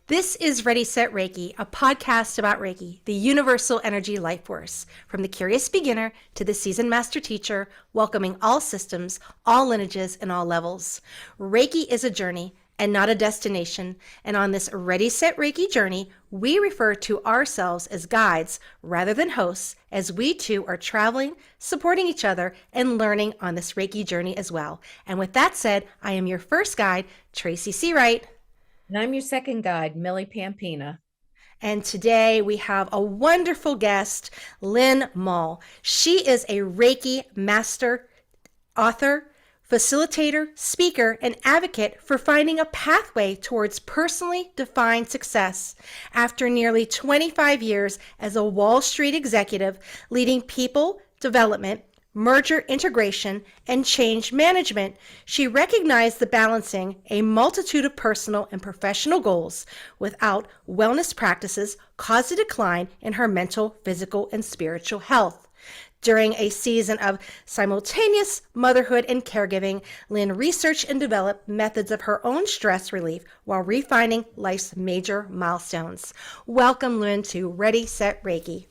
This is Ready Set Reiki, a podcast about Reiki, the universal energy life force, from the curious beginner to the seasoned master teacher, welcoming all systems, all lineages, and all levels. Reiki is a journey and not a destination, and on this Ready Set Reiki journey, we refer to ourselves as guides rather than hosts, as we too are traveling, supporting each other, and learning on this Reiki journey as well. And with that said, I am your first guide, Tracy Searight. And I'm your second guide, Millie Pampina. And today we have a wonderful guest, Lynn Mull. She is a Reiki Master author, facilitator, speaker, and advocate for finding a pathway towards personally defined success. After nearly 25 years as a Wall Street executive leading people development, merger integration, and change management, she recognized the balancing a multitude of personal and professional goals without wellness practices caused a decline in her mental, physical, and spiritual health. During a season of simultaneous motherhood and caregiving, Lynn researched and developed methods of her own stress relief while refining life's major milestones. Welcome, Lynn, to Ready, Set, Reiki.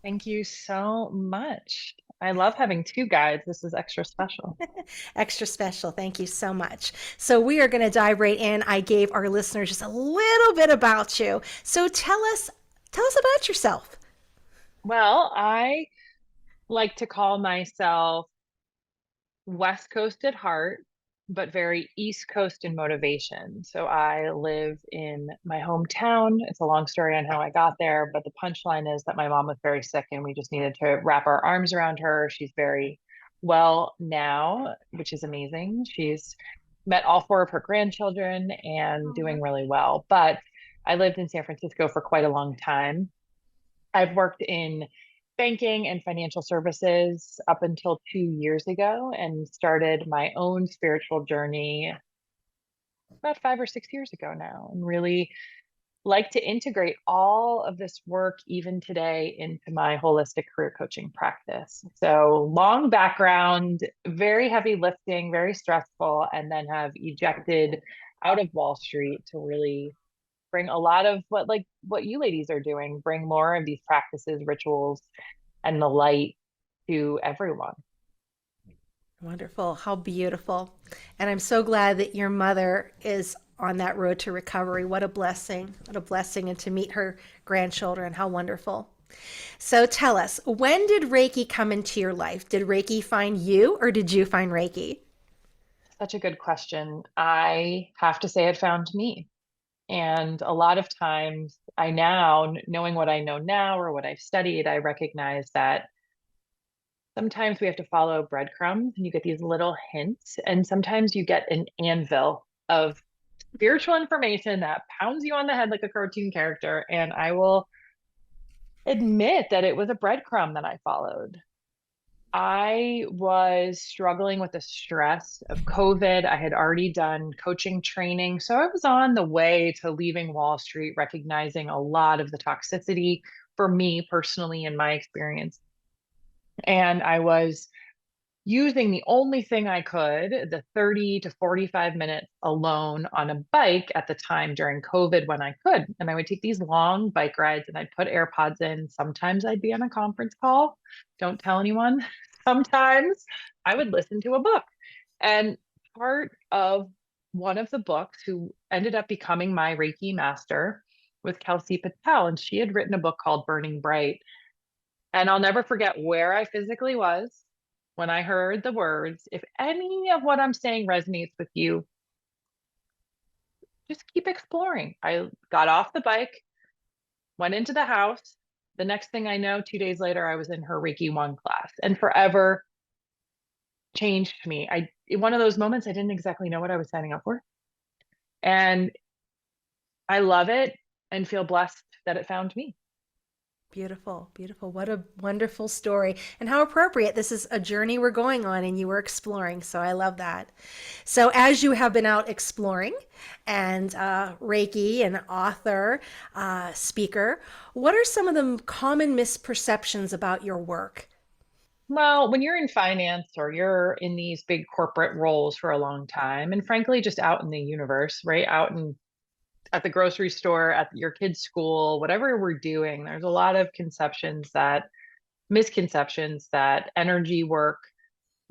Thank you so much. I love having two guides. This is extra special. Extra special. Thank you so much. So we are going to dive right in. I gave our listeners just a little bit about you. So tell us about yourself. Well, I like to call myself West Coast at heart, but very East Coast in motivation. So I live in my hometown. It's a long story on how I got there, but the punchline is that my mom was very sick and we just needed to wrap our arms around her. She's very well now, which is amazing. She's met all four of her grandchildren and doing really well. But I lived in San Francisco for quite a long time. I've worked in banking and financial services up until 2 years ago and started my own spiritual journey about 5 or 6 years ago now, and really like to integrate all of this work even today into my holistic career coaching practice. So long background, very heavy lifting, very stressful, and then have ejected out of Wall Street to really bring a lot of what you ladies are doing, bring more of these practices, rituals, and the light to everyone. Wonderful. How beautiful. And I'm so glad that your mother is on that road to recovery. What a blessing. What a blessing. And to meet her grandchildren. How wonderful. So tell us, when did Reiki come into your life? Did Reiki find you or did you find Reiki? Such a good question. I have to say it found me. And a lot of times I now, knowing what I know now or what I've studied, I recognize that sometimes we have to follow breadcrumbs and you get these little hints. And sometimes you get an anvil of spiritual information that pounds you on the head like a cartoon character. And I will admit that it was a breadcrumb that I followed. I was struggling with the stress of COVID. I had already done coaching training. So I was on the way to leaving Wall Street, recognizing a lot of the toxicity for me personally in my experience. And I was using the only thing I could, the 30 to 45 minutes alone on a bike at the time during COVID when I could. And I would take these long bike rides and I'd put AirPods in. Sometimes I'd be on a conference call. Don't tell anyone. Sometimes I would listen to a book. And part of one of the books, who ended up becoming my Reiki master, was Kelsey Patel. And she had written a book called Burning Bright. And I'll never forget where I physically was when I heard the words, if any of what I'm saying resonates with you, just keep exploring. I got off the bike, went into the house. The next thing I know, 2 days later, I was in her Reiki 1 class and forever changed me. In one of those moments, I didn't exactly know what I was signing up for. And I love it and feel blessed that it found me. Beautiful, beautiful. What a wonderful story. And how appropriate. This is a journey we're going on and you were exploring. So I love that. So as you have been out exploring and Reiki and author, speaker, what are some of the common misperceptions about your work? Well, when you're in finance or you're in these big corporate roles for a long time, and frankly, just out in the universe, right? Out in at the grocery store, at your kid's school, whatever we're doing, there's a lot of misconceptions that energy work,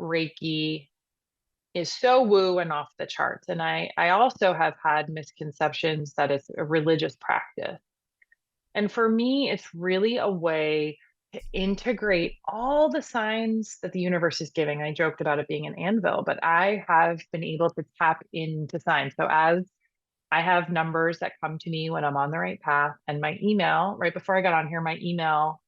Reiki is so woo and off the charts. And I also have had misconceptions that it's a religious practice. And for me, it's really a way to integrate all the signs that the universe is giving. I joked about it being an anvil, but I have been able to tap into signs. So as I have numbers that come to me when I'm on the right path, and my email, right before I got on here, my email,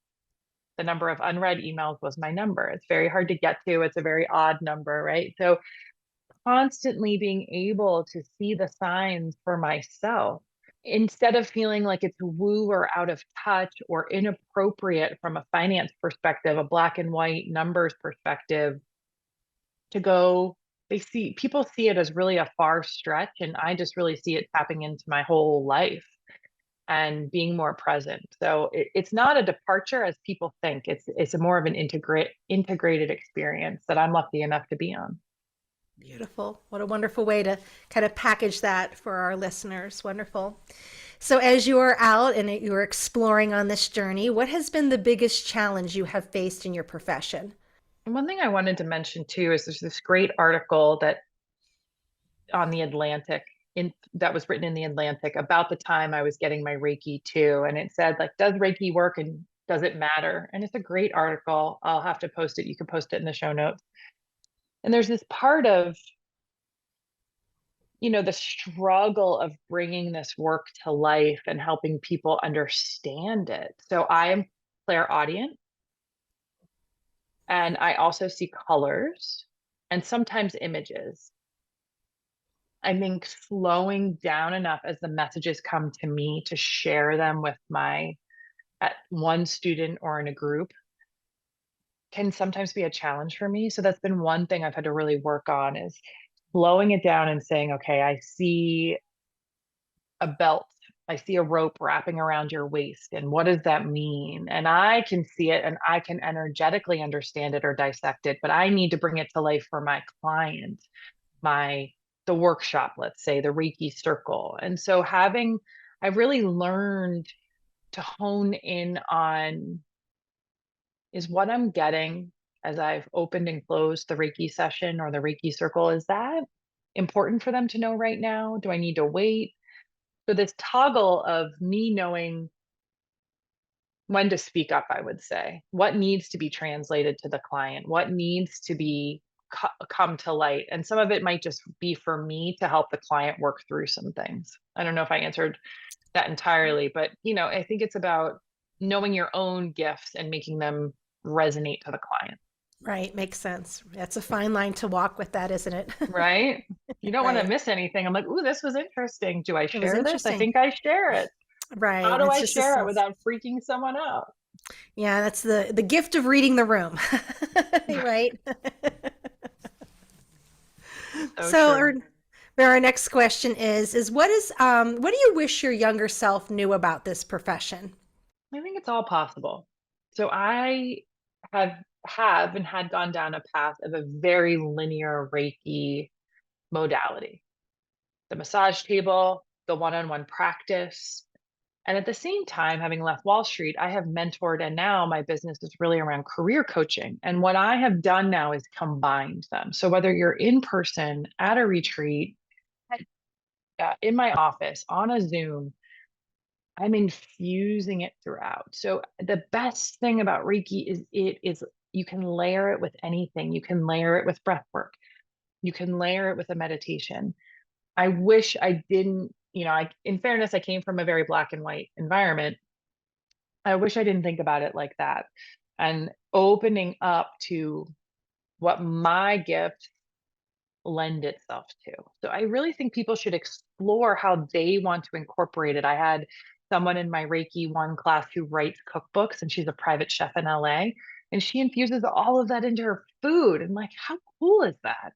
the number of unread emails was my number. It's very hard to get to. It's a very odd number, right? So constantly being able to see the signs for myself instead of feeling like it's woo or out of touch or inappropriate from a finance perspective, a black and white numbers perspective, to go, people see it as really a far stretch. And I just really see it tapping into my whole life and being more present. So it's not a departure as people think. It's a more of an integrated experience that I'm lucky enough to be on. Beautiful. What a wonderful way to kind of package that for our listeners. Wonderful. So, as you are out and you're exploring on this journey, what has been the biggest challenge you have faced in your profession? And one thing I wanted to mention too is there's this great article that on the Atlantic that was written in the Atlantic about the time I was getting my Reiki too. And it said, like, does Reiki work and does it matter? And it's a great article. I'll have to post it. You can post it in the show notes. And there's this part of, the struggle of bringing this work to life and helping people understand it. So I am clairaudient, and I also see colors and sometimes images. I think slowing down enough as the messages come to me to share them with at one student or in a group can sometimes be a challenge for me. So that's been one thing I've had to really work on, is slowing it down and saying, okay, I see a belt. I see a rope wrapping around your waist. And what does that mean? And I can see it and I can energetically understand it or dissect it, but I need to bring it to life for my client, the workshop, let's say, the Reiki circle. And so I've really learned to hone in on, is what I'm getting as I've opened and closed the Reiki session or the Reiki circle, is that important for them to know right now? Do I need to wait? So this toggle of me knowing when to speak up, I would say, what needs to be translated to the client, what needs to be come to light. And some of it might just be for me to help the client work through some things. I don't know if I answered that entirely, but I think it's about knowing your own gifts and making them resonate to the client. Right. Makes sense. That's a fine line to walk with that, isn't it? Right? You don't want to Right. miss anything. I'm like, ooh, this was interesting. Do I It was share this? I interesting. think I share it. Right. How do It's I just a share it sense. without freaking someone out? Yeah, that's the gift of reading the room. Right. So So true. our next question is what do you wish your younger self knew about this profession? I think it's all possible. So I have have and had gone down a path of a very linear Reiki modality. The massage table, the one-on-one practice. And at the same time, having left Wall Street, I have mentored, and now my business is really around career coaching. And what I have done now is combined them. So whether you're in person, at a retreat, in my office, on a Zoom, I'm infusing it throughout. So the best thing about Reiki is you can layer it with anything. You can layer it with breath work. You can layer it with a meditation. I wish I didn't, in fairness, I came from a very black and white environment. I wish I didn't think about it like that. And opening up to what my gift lend itself to. So I really think people should explore how they want to incorporate it. I had someone in my Reiki 1 class who writes cookbooks, and she's a private chef in LA, and she infuses all of that into her food. And like, how cool is that?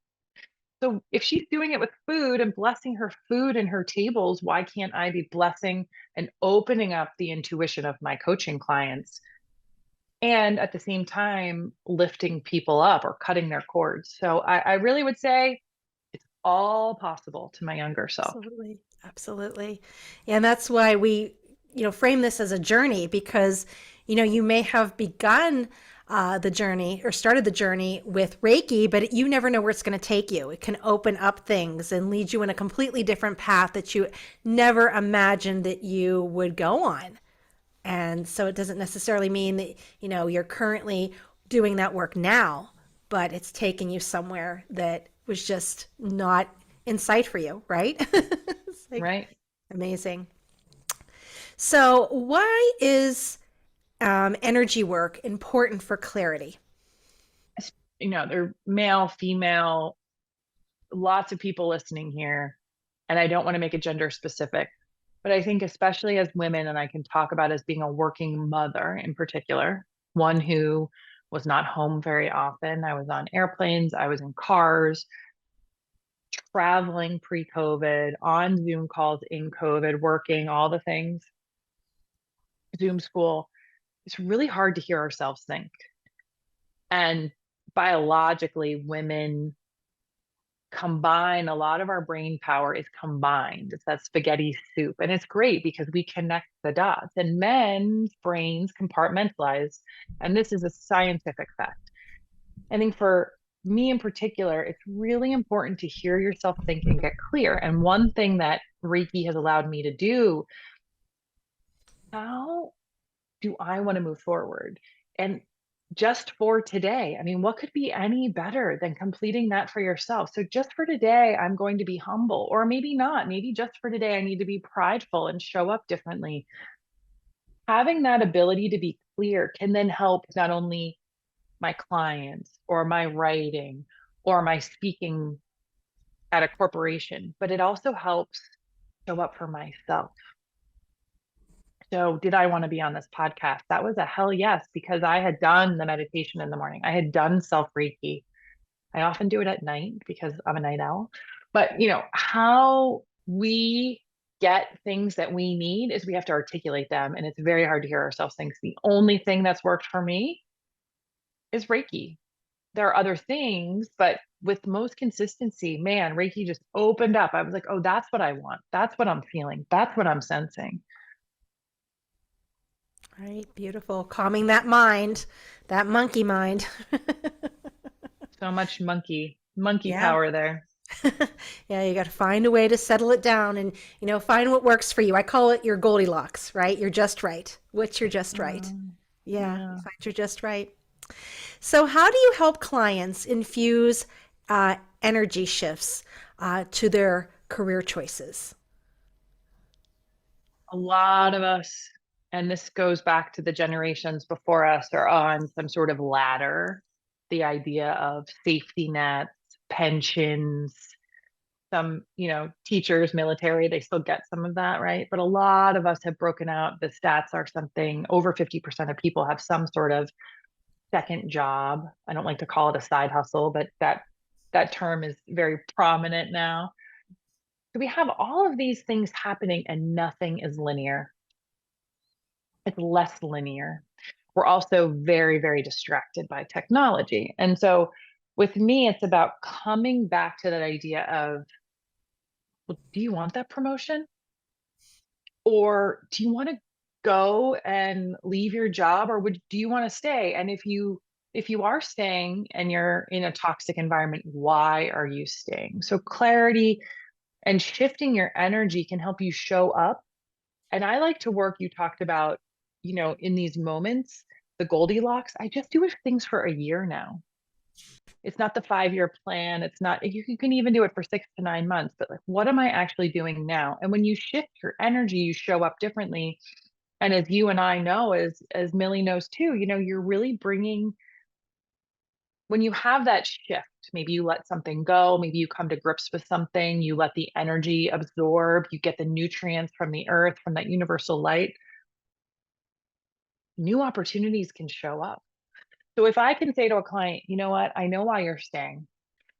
So if she's doing it with food and blessing her food and her tables, why can't I be blessing and opening up the intuition of my coaching clients, and at the same time lifting people up or cutting their cords? So I really would say it's all possible to my younger self. Absolutely. Absolutely. Yeah, and that's why we, frame this as a journey because, you may have begun the journey or started the journey with Reiki, but you never know where it's going to take you. It can open up things and lead you in a completely different path that you never imagined that you would go on. And so it doesn't necessarily mean that, you're currently doing that work now, but it's taken you somewhere that was just not in sight for you, right? It's like Right. amazing. So, why is energy work important for clarity? They're male, female, lots of people listening here. And I don't want to make it gender specific, but I think especially as women, and I can talk about as being a working mother in particular, one who was not home very often. I was on airplanes, I was in cars, traveling pre-COVID, on Zoom calls in COVID, working, all the things, Zoom school. It's really hard to hear ourselves think. And biologically, women combine a lot of our brain power is combined. It's that spaghetti soup. And it's great because we connect the dots. And men's brains compartmentalize. And this is a scientific fact. I think for me in particular, it's really important to hear yourself think and get clear. And one thing that Reiki has allowed me to do, how do I want to move forward? And just for today, I mean, what could be any better than completing that for yourself? So, just for today, I'm going to be humble, or maybe not. Maybe just for today, I need to be prideful and show up differently. Having that ability to be clear can then help not only my clients or my writing or my speaking at a corporation, but it also helps show up for myself. So, did I want to be on this podcast? That was a hell yes, because I had done the meditation in the morning. I had done self Reiki. I often do it at night because I'm a night owl. But, how we get things that we need is we have to articulate them. And it's very hard to hear ourselves think. The only thing that's worked for me is Reiki. There are other things, but with most consistency, man, Reiki just opened up. I was like, oh, that's what I want. That's what I'm feeling. That's what I'm sensing. Right, beautiful. Calming that mind, that monkey mind. So much monkey Yeah. power there. Yeah, you got to find a way to settle it down and, find what works for you. I call it your Goldilocks, right? You're just right. What's your just right? Yeah, Yeah. find your just right. So, how do you help clients infuse energy shifts to their career choices? A lot of us, and this goes back to the generations before us, are on some sort of ladder. The idea of safety nets, pensions, some, teachers, military, they still get some of that, right? But a lot of us have broken out. The stats are something over 50% of people have some sort of second job. I don't like to call it a side hustle, but that term is very prominent now. So we have all of these things happening and nothing is linear. It's less linear. We're also very, very distracted by technology. And so with me, it's about coming back to that idea of, well, do you want that promotion? Or do you want to go and leave your job, or do you want to stay? And if you are staying and you're in a toxic environment, why are you staying? So clarity and shifting your energy can help you show up. And I like to work, you talked about, in these moments, the Goldilocks. I just do things for a year now. It's not the 5-year plan. It's not, you can even do it for 6 to 9 months, but like, what am I actually doing now? And when you shift your energy, you show up differently. And as you and I know, as Millie knows too, you're really bringing, when you have that shift, maybe you let something go, maybe you come to grips with something, you let the energy absorb, you get the nutrients from the earth, from that universal light, new opportunities can show up. So if I can say to a client, you know what, I know why you're staying.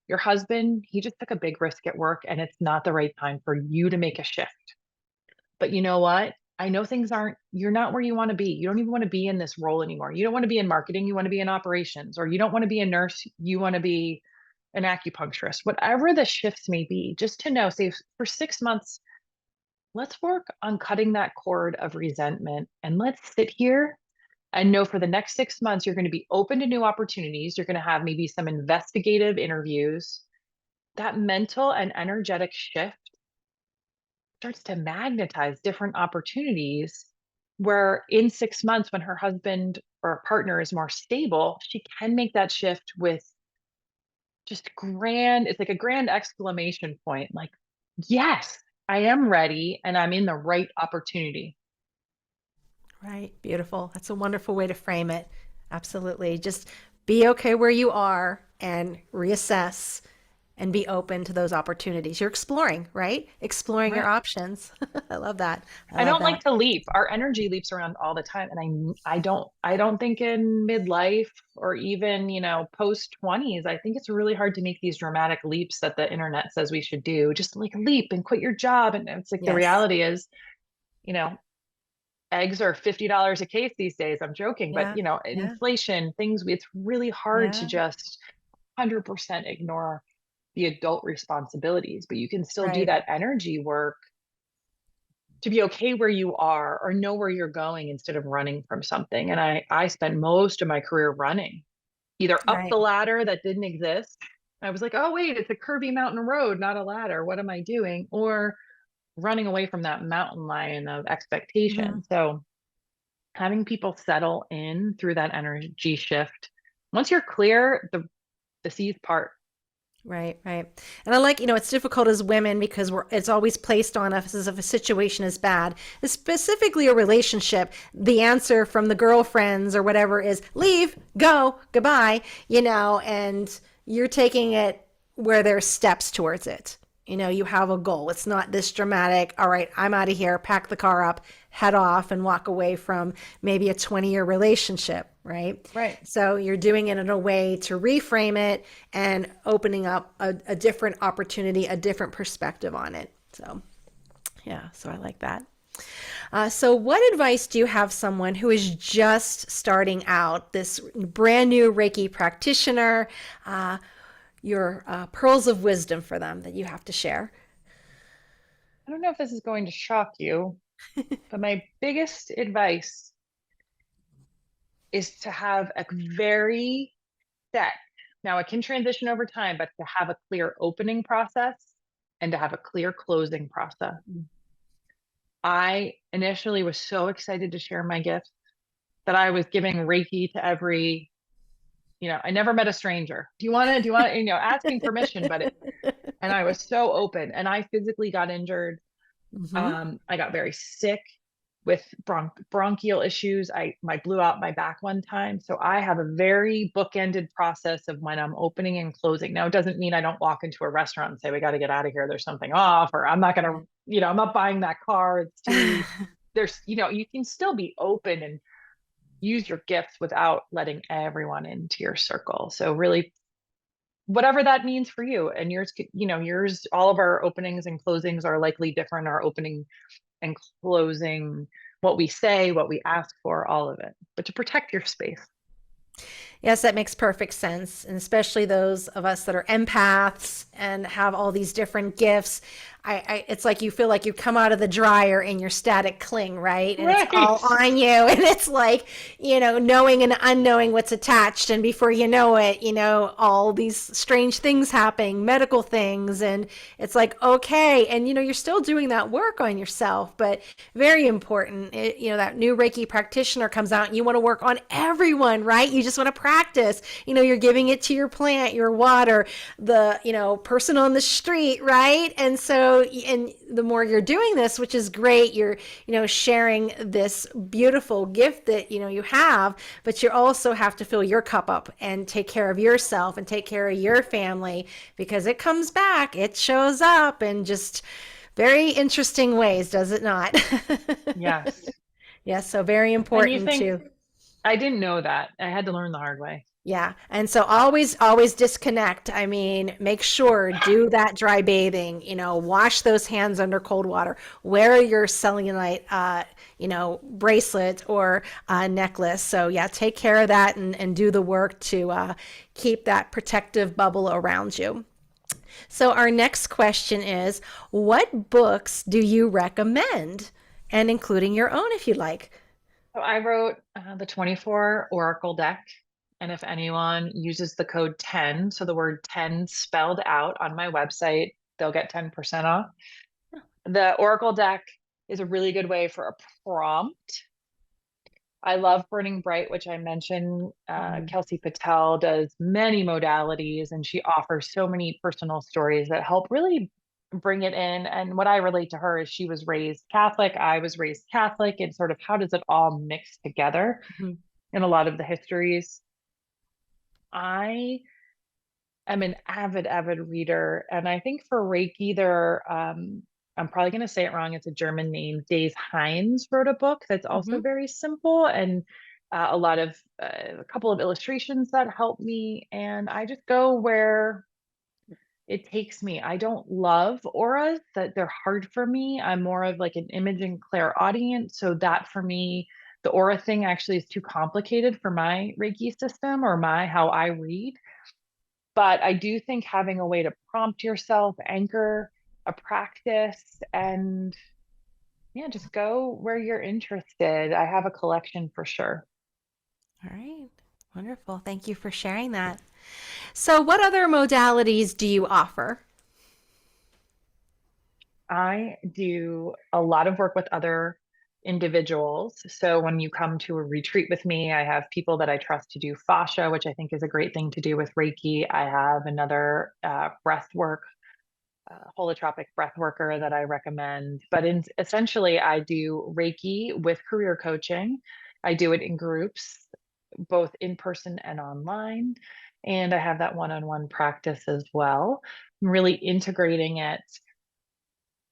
Your husband, he just took a big risk at work and it's not the right time for you to make a shift. But you know what? I know you're not where you want to be. You don't even want to be in this role anymore. You don't want to be in marketing. You want to be in operations, or you don't want to be a nurse. You want to be an acupuncturist, whatever the shifts may be, just to know, say for 6 months, let's work on cutting that cord of resentment, and let's sit here and know for the next 6 months, you're going to be open to new opportunities. You're going to have maybe some investigative interviews. That mental and energetic shift starts to magnetize different opportunities where in 6 months, when her husband or partner is more stable, she can make that shift with just grand, it's like a grand exclamation point, like, yes, I am ready and I'm in the right opportunity. Right. Beautiful. That's a wonderful way to frame it. Absolutely. Just be okay where you are and reassess and be open to those opportunities. You're exploring, right? Exploring your Right. options. I love that. I I love don't that. like to leap. Our energy leaps around all the time. And I don't think in midlife or even, post 20s, I think it's really hard to make these dramatic leaps that the internet says we should do. Just like leap and quit your job. And it's like the Yes. reality is, you know, eggs are $50 a case these days. I'm joking, but Yeah. Yeah. inflation, things, it's really hard to Yeah. just 100% ignore the adult responsibilities, but you can still do Right. that energy work to be okay where you are or know where you're going instead of running from something. And I spent most of my career running, either up Right. the ladder that didn't exist. I was like, oh wait, it's a curvy mountain road, not a ladder. What am I doing? Or running away from that mountain lion of Mhm. expectation. So having people settle in through that energy shift. Once you're clear, the seas part. Right, right. And I like, it's difficult as women because it's always placed on us as if a situation is bad, specifically a relationship. The answer from the girlfriends or whatever is leave, go, goodbye, and you're taking it where there's steps towards it. You have a goal. It's not this dramatic, all right, I'm out of here, pack the car up, head off, and walk away from maybe a 20-year relationship, right? Right. So you're doing it in a way to reframe it and opening up a different opportunity, a different perspective on it. So, yeah, so I like that. So, what advice do you have someone who is just starting out, this brand new Reiki practitioner? Your pearls of wisdom for them that you have to share? I don't know if this is going to shock you, but my biggest advice is to have a very set, now it can transition over time, but to have a clear opening process and to have a clear closing process. I initially was so excited to share my gifts that I was giving Reiki to every, I never met a stranger. Do you want to, asking permission, and I was so open and I physically got injured. Hmm. I got very sick with bronchial issues. I blew out my back one time. So I have a very bookended process of when I'm opening and closing. Now, it doesn't mean I don't walk into a restaurant and say, we got to get out of here. There's something off, or I'm not going to, I'm not buying that car. It's too, there's, you can still be open and use your gifts without letting everyone into your circle. So really, whatever that means for you and yours, all of our openings and closings are likely different. Our opening and closing, what we say, what we ask for, all of it, but to protect your space. Yes, that makes perfect sense. And especially those of us that are empaths and have all these different gifts. It's like you feel like you come out of the dryer in your static cling, right? And it's Right. all on you. And it's like, knowing and unknowing what's attached. And before you know it, all these strange things happening, medical things. And it's like, okay. And, you're still doing that work on yourself, but very important. That new Reiki practitioner comes out and you want to work on everyone, right? You just want to practice. You're giving it to your plant, your water, the, person on the street, right? And so, and the more you're doing this, which is great, you're, sharing this beautiful gift that, you have, but you also have to fill your cup up and take care of yourself and take care of your family because it comes back, it shows up in just very interesting ways, does it not? Yes. Yes, so very And you important think, to, I didn't know that. I had to learn the hard way. yeah. And so always disconnect. I mean, make sure do that dry bathing, wash those hands under cold water, wear your cellulite, bracelet or necklace. So yeah, take care of that and do the work to keep that protective bubble around you. So our next question is, what books do you recommend? And including your own if you'd like. So I wrote the 24 Oracle deck. And if anyone uses the code 10, so the word 10 spelled out on my website, they'll get 10% off. The Oracle deck is a really good way for a prompt. I love Burning Bright, which I mentioned. Kelsey Patel does many modalities, and she offers so many personal stories that help really bring it in. And what I relate to her is she was raised Catholic, I was raised Catholic, and sort of how does it all mix together Mhm. in a lot of the histories. I am an avid reader, and I think for Reiki, I'm probably going to say it wrong. It's a German name. Days Heinz wrote a book that's also Mhm. very simple and a couple of illustrations that help me. And I just go where it takes me. I don't love auras, that they're hard for me. I'm more of like an image and clairaudience. So that for me, the aura thing actually is too complicated for my Reiki system or my how I read. But I do think having a way to prompt yourself, anchor a practice, and yeah, just go where you're interested. I have a collection for sure. All right. Wonderful. Thank you for sharing that. So, what other modalities do you offer? I do a lot of work with other individuals. So when you come to a retreat with me, I have people that I trust to do fascia, which I think is a great thing to do with Reiki. I have another breath work holotropic breath worker that I recommend. But essentially, I do Reiki with career coaching. I do it in groups, both in person and online. And I have that one on one practice as well. I'm really integrating it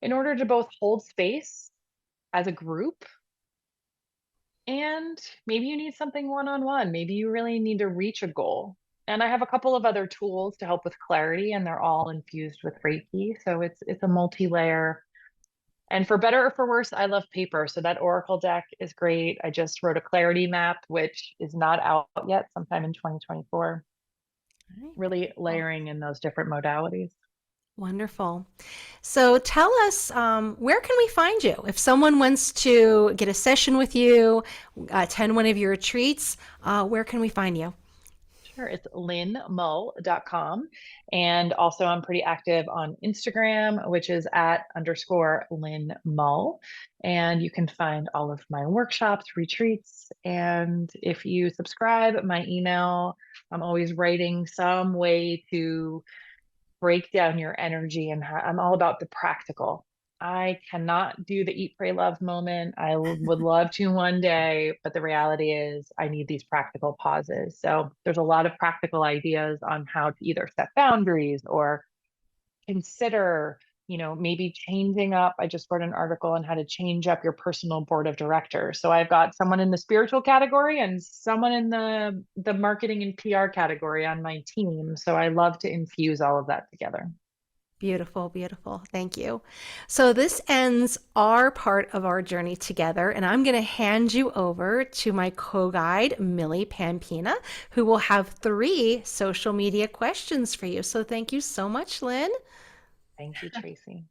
in order to both hold space as a group. And maybe you need something one on one. Maybe you really need to reach a goal. And I have a couple of other tools to help with clarity, and they're all infused with Reiki. So it's a multi-layer. And for better or for worse, I love paper. So that Oracle deck is great. I just wrote a clarity map, which is not out yet, sometime in 2024. All right. Really Wonderful. layering in those different modalities. Wonderful. So, tell us where can we find you? If someone wants to get a session with you, attend one of your retreats, where can we find you? Sure, it's lynnmull.com. And also, I'm pretty active on Instagram, which is at _ Lynn Mull. And you can find all of my workshops, retreats. And if you subscribe, my email, I'm always writing some way to break down your energy. And I'm all about the practical. I cannot do the eat, pray, love moment. I would love to one day, but the reality is I need these practical pauses. So there's a lot of practical ideas on how to either set boundaries or consider, maybe changing up. I just wrote an article on how to change up your personal board of directors. So I've got someone in the spiritual category and someone in the marketing and PR category on my team. So I love to infuse all of that together. Beautiful, beautiful. Thank you. So, this ends our part of our journey together, and I'm going to hand you over to my co guide, Millie Pampina, who will have 3 social media questions for you. So, thank you so much, Lynn. Thank you, Tracy.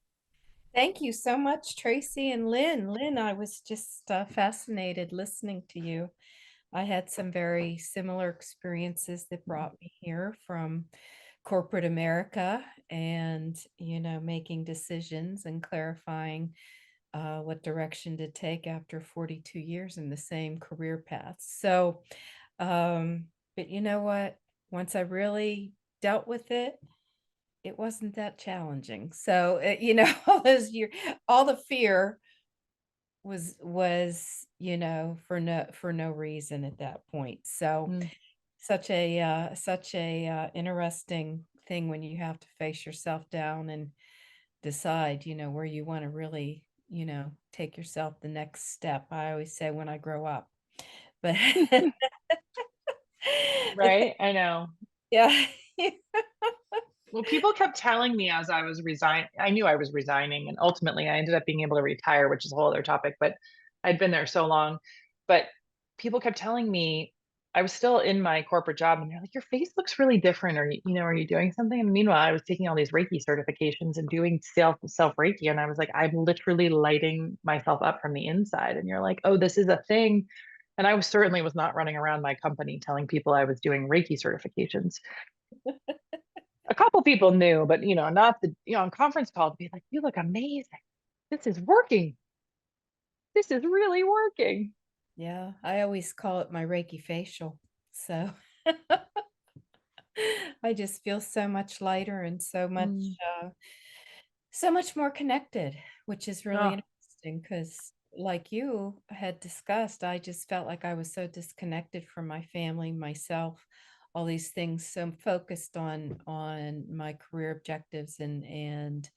Thank you so much, Tracy and Lynn. Lynn, I was just fascinated listening to you. I had some very similar experiences that brought me here from corporate America and, making decisions and clarifying what direction to take after 42 years in the same career path. So, but you know what? Once I really dealt with it, it wasn't that challenging. So, all the fear was, for no reason at that point. So, Mm. such a interesting thing when you have to face yourself down and decide, where you want to really, take yourself the next step. I always say when I grow up, but but Right? I know. yeah. Well, people kept telling me as I was I knew I was resigning, and ultimately I ended up being able to retire, which is a whole other topic, but I'd been there so long. But people kept telling me, I was still in my corporate job, and they're like, your face looks really different. Are you doing something? And meanwhile, I was taking all these Reiki certifications and doing self Reiki. And I was like, I'm literally lighting myself up from the inside. And you're like, oh, this is a thing. And I was certainly was not running around my company telling people I was doing Reiki certifications. A couple people knew, but not on conference call to be like, you look amazing. This is working. This is really working. Yeah, I always call it my Reiki facial. So I just feel so much lighter and Mm. so much more connected, which is really Oh, interesting because, like you had discussed, I just felt like I was so disconnected from my family, myself, all these things, so focused on my career objectives and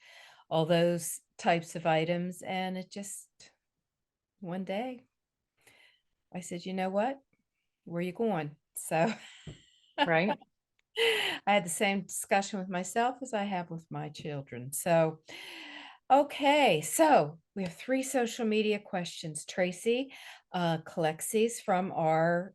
all those types of items. And it just one day I said, you know what? Where are you going? So right. I had the same discussion with myself as I have with my children. So, okay, so we have 3 social media questions. Tracy collects these from our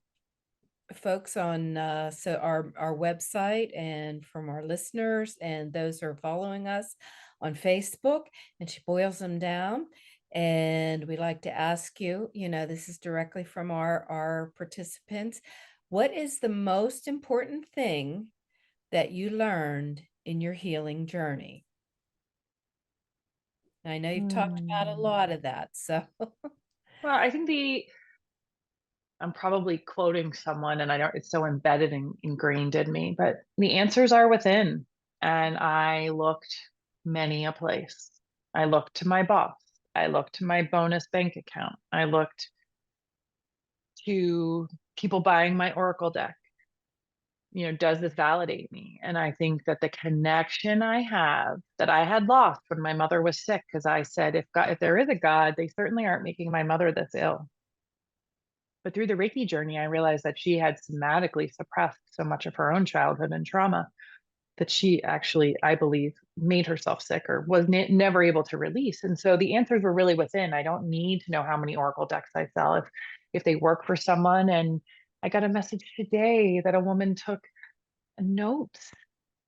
folks on so our website and from our listeners and those who are following us on Facebook, and she boils them down. And we like to ask you, this is directly from our participants. What is the most important thing that you learned in your healing journey? I know you've talked about a Mm. lot of that, so Well, I think I'm probably quoting someone and I don't, it's so embedded and ingrained in me, but the answers are within. And I looked many a place. I looked to my boss. I looked to my bonus bank account. I looked to people buying my Oracle deck. Does this validate me? And I think that the connection I have that I had lost when my mother was sick, because I said, if there is a God, they certainly aren't making my mother this ill. But through the Reiki journey, I realized that she had somatically suppressed so much of her own childhood and trauma that she actually, I believe, made herself sick or was never able to release. And so the answers were really within. I don't need to know how many Oracle decks I sell if they work for someone. And I got a message today that a woman took notes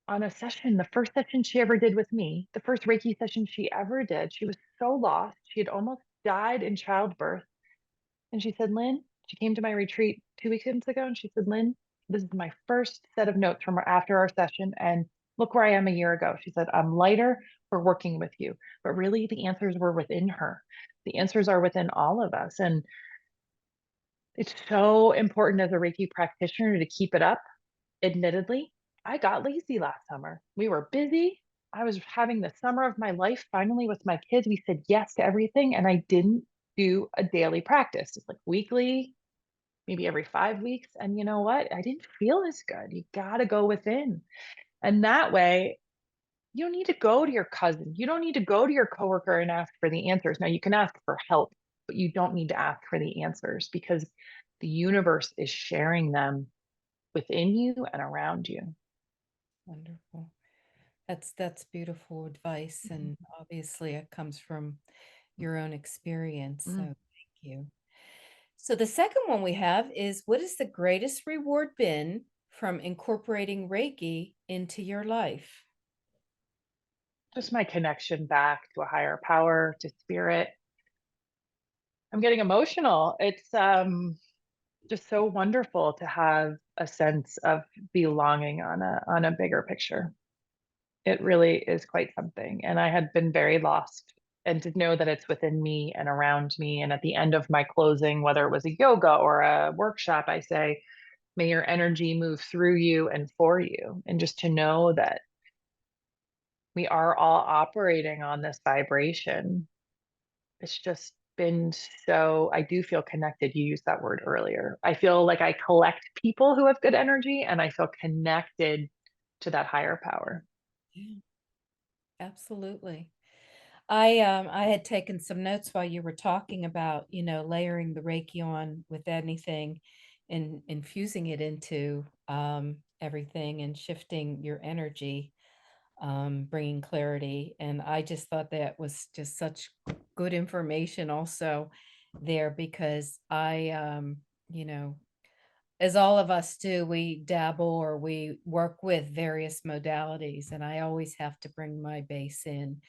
on a session, the first session she ever did with me, the first Reiki session she ever did. She was so lost. She had almost died in childbirth. And she said, Lynn, she came to my retreat 2 weekends ago and she said, Lynn, this is my first set of notes from after our session. And look where I am a year ago. She said, I'm lighter for working with you. But really, the answers were within her. The answers are within all of us. And it's so important as a Reiki practitioner to keep it up. Admittedly, I got lazy last summer. We were busy. I was having the summer of my life finally with my kids. We said yes to everything, and I didn't do a daily practice. It's like weekly, maybe every 5 weeks. And you know what? I didn't feel as good. You got to go within. And that way, you don't need to go to your cousin. You don't need to go to your coworker and ask for the answers. Now, you can ask for help, but you don't need to ask for the answers because the universe is sharing them within you and around you. wonderful. That's beautiful advice, and obviously it comes from your own experience. So Mm. thank you. So the second one we have is, what is the greatest reward been from incorporating Reiki into your life? Just my connection back to a higher power, to spirit. I'm getting emotional. It's just so wonderful to have a sense of belonging on a bigger picture. It really is quite something. And I had been very lost. And to know that it's within me and around me. And at the end of my closing, whether it was a yoga or a workshop, I say, may your energy move through you and for you. And just to know that we are all operating on this vibration. It's just been so, I do feel connected. You used that word earlier. I feel like I collect people who have good energy and I feel connected to that higher power. Yeah, absolutely. I had taken some notes while you were talking about, layering the Reiki on with anything and infusing it into everything and shifting your energy, bringing clarity. And I just thought that was just such good information also there because you know, as all of us do, we dabble or we work with various modalities, and I always have to bring my base in,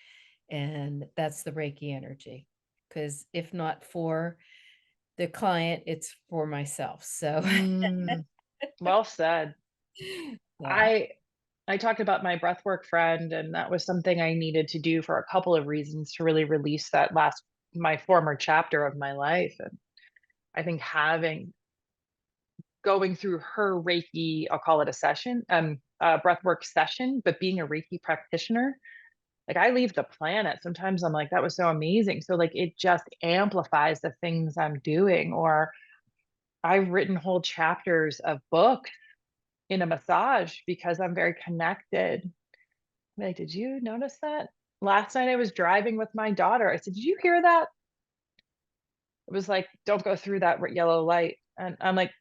and that's the Reiki energy. Because if not for the client, it's for myself. So, Mm, well said. yeah. I I talked about my breathwork friend, and that was something I needed to do for a couple of reasons to really release that last my former chapter of my life. And I think having going through her Reiki, I'll call it a session, breathwork session, but being a Reiki practitioner, like I leave the planet. Sometimes I'm like, that was so amazing. So like it just amplifies the things I'm doing. Or I've written whole chapters of books in a massage because I'm very connected. Like, did you notice that? Last night I was driving with my daughter. I said, did you hear that? It was like, don't go through that yellow light. And I'm like,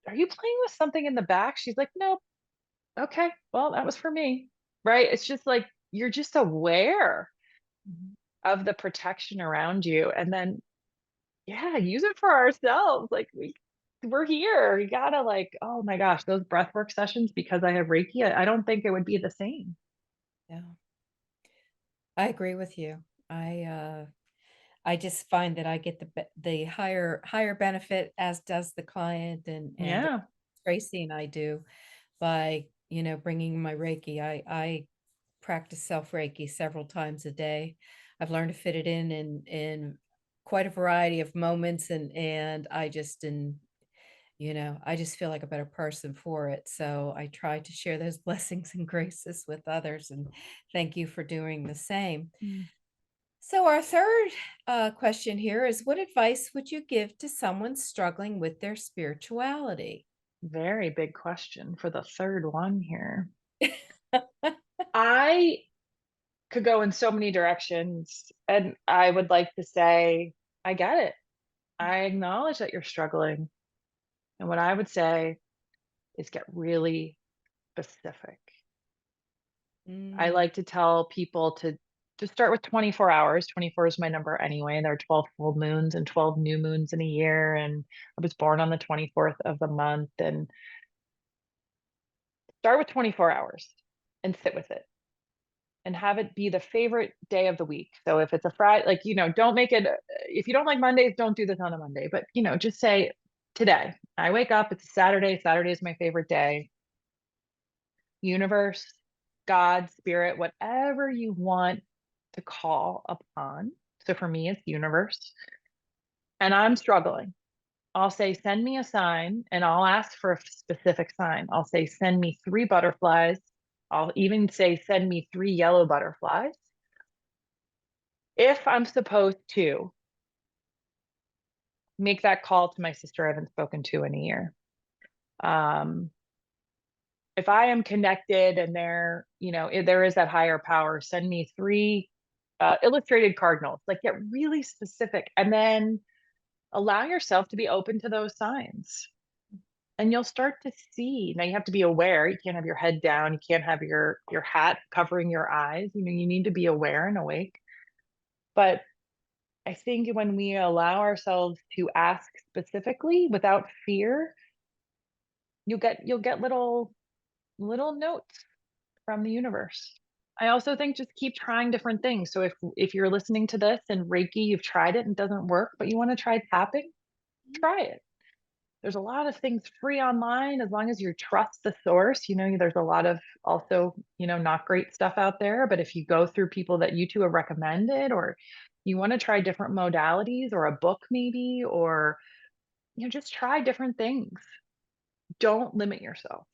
are you playing with something in the back? She's like, nope. Okay, well, that was for me. Right? It's just like you're just aware Mhm. of the protection around you. And then yeah, use it for ourselves. Like we're here. You gotta like, oh my gosh, those breathwork sessions because I have Reiki, I don't think it would be the same. Yeah, I agree with you. I just find that I get the higher benefit, as does the client, and Yeah. Tracy and I do, by, bringing my Reiki. I practice self Reiki several times a day. I've learned to fit it in quite a variety of moments, and I just feel like a better person for it. So I try to share those blessings and graces with others, and thank you for doing the same. Mm. So, our third question here is, what advice would you give to someone struggling with their spirituality? Very big question for the third one here. I could go in so many directions, and I would like to say, I get it. I acknowledge that you're struggling. And what I would say is get really specific. I Mm, like to tell people to start with 24 hours. 24 is my number anyway. There are 12 full moons and 12 new moons in a year. And I was born on the 24th of the month. And start with 24 hours and sit with it and have it be the favorite day of the week. So if it's a Friday, like, don't make it, if you don't like Mondays, don't do this on a Monday, but, just say today, I wake up, it's a Saturday. Saturday is my favorite day. Universe, God, spirit, whatever you want to call upon. So for me, it's universe. And I'm struggling. I'll say, send me a sign, and I'll ask for a specific sign. I'll say, send me 3 butterflies. I'll even say, send me 3 yellow butterflies. If I'm supposed to make that call to my sister I haven't spoken to in a year, um, if I am connected and there is that higher power, send me 3 illustrated cardinals. Like get really specific, and then allow yourself to be open to those signs. And you'll start to see. Now you have to be aware. You can't have your head down. You can't have your hat covering your eyes. You need to be aware and awake. But I think when we allow ourselves to ask specifically without fear, you'll get little notes from the universe. I also think just keep trying different things. So if you're listening to this and Reiki, you've tried it and it doesn't work, but you want to try tapping, try it. There's a lot of things free online as long as you trust the source. There's a lot of also, not great stuff out there. But if you go through people that you two have recommended, or you want to try different modalities or a book maybe, or just try different things. Don't limit yourself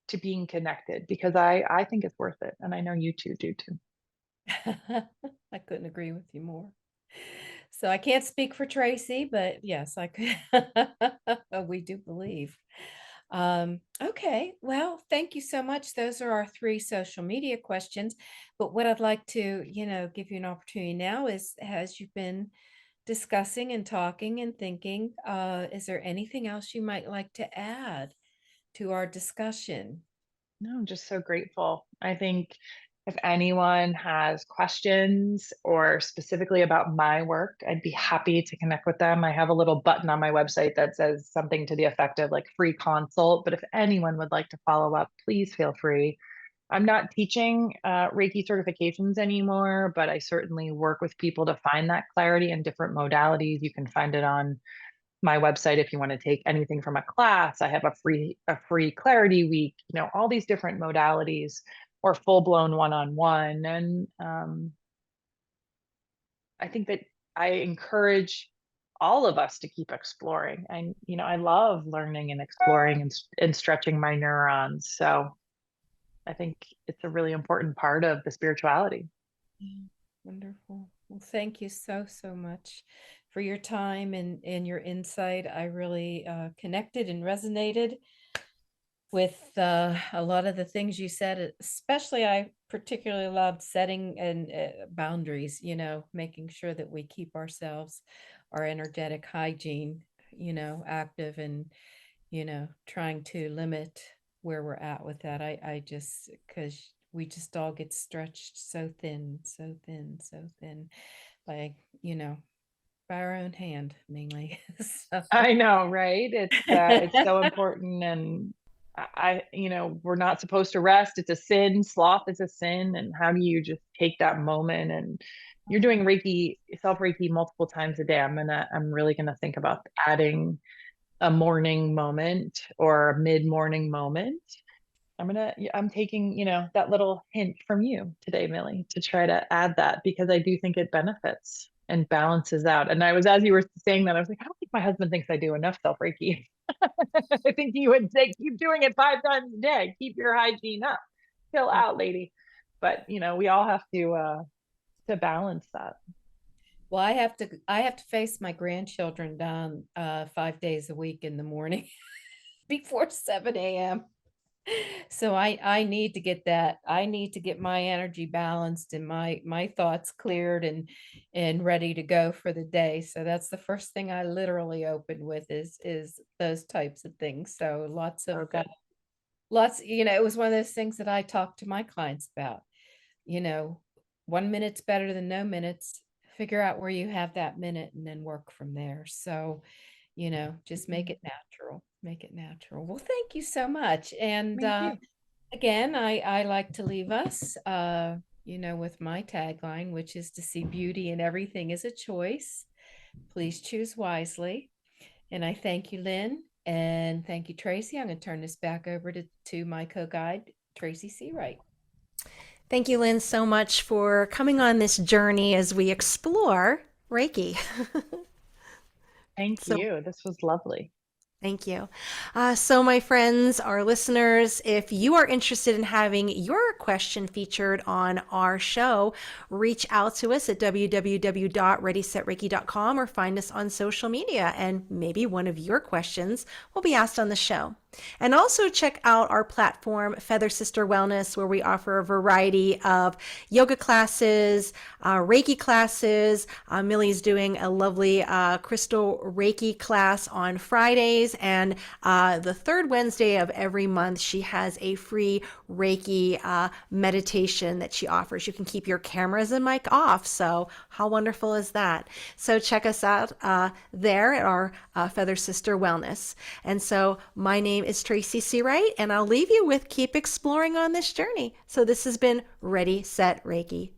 to being connected because I think it's worth it. And I know you two do too. I couldn't agree with you more. So I can't speak for Tracy, but yes, I could. We do believe. Okay, well, thank you so much. Those are our three social media questions. But what I'd like to, give you an opportunity now is, as you've been discussing and talking and thinking, is there anything else you might like to add to our discussion? No, I'm just so grateful. I think If anyone has questions or specifically about my work, I'd be happy to connect with them. I have a little button on my website that says something to the effect of like free consult. But if anyone would like to follow up, please feel free. I'm not teaching Reiki certifications anymore, but I certainly work with people to find that clarity in different modalities. You can find it on my website if you want to take anything from a class. I have a free clarity week, all these different modalities or full-blown one-on-one. And I think that I encourage all of us to keep exploring. And I love learning and exploring and stretching my neurons. So I think it's a really important part of the spirituality. Yeah, wonderful. Well, thank you so, so much for your time and your insight. I really connected and resonated with a lot of the things you said, especially I particularly loved setting and boundaries, making sure that we keep ourselves, our energetic hygiene, active and, trying to limit where we're at with that. I just, because we just all get stretched so thin, so thin, so thin by, by our own hand mainly. So, I know, right? It's so important. And we're not supposed to rest. It's a sin. Sloth is a sin. And how do you just take that moment? And you're doing Reiki, self Reiki multiple times a day. I'm really gonna think about adding a morning moment or a mid-morning moment. I'm taking, that little hint from you today, Millie, to try to add that because I do think it benefits and balances out. And as you were saying that, I was like, I don't think my husband thinks I do enough self Reiki. I think you would say, keep doing it 5 times a day, keep your hygiene up, chill out, lady. But we all have to balance that. well, I have to face my grandchildren down 5 days a week in the morning before 7 a.m. So I need to get that. I need to get my energy balanced and my thoughts cleared and ready to go for the day. So that's the first thing I literally open with is those types of things. So Okay. it was one of those things that I talk to my clients about. You know, 1 minute's better than no minutes. Figure out where you have that minute and then work from there. So, just make it natural. Make it natural. Well, thank you so much. And Thank you. again, I like to leave us, with my tagline, which is to see beauty in everything is a choice. Please choose wisely. And I thank you, Lynn, and thank you, Tracy. I'm going to turn this back over to my co-guide, Tracy Searight. Thank you, Lynn, so much for coming on this journey as we explore Reiki. Thank So you. This was lovely. thank you. So, my friends, our listeners, if you are interested in having your question featured on our show, reach out to us at www.readysetreiki.com or find us on social media, and maybe one of your questions will be asked on the show. And also check out our platform, Feather Sister Wellness, where we offer a variety of yoga classes, Reiki classes. Millie's doing a lovely crystal Reiki class on Fridays. And the third Wednesday of every month, she has a free Reiki meditation that she offers. You can keep your cameras and mic off. So how wonderful is that? So check us out there at our Feather Sister Wellness. And so my name is Tracy Searight, and I'll leave you with keep exploring on this journey. So this has been Ready, Set, Reiki.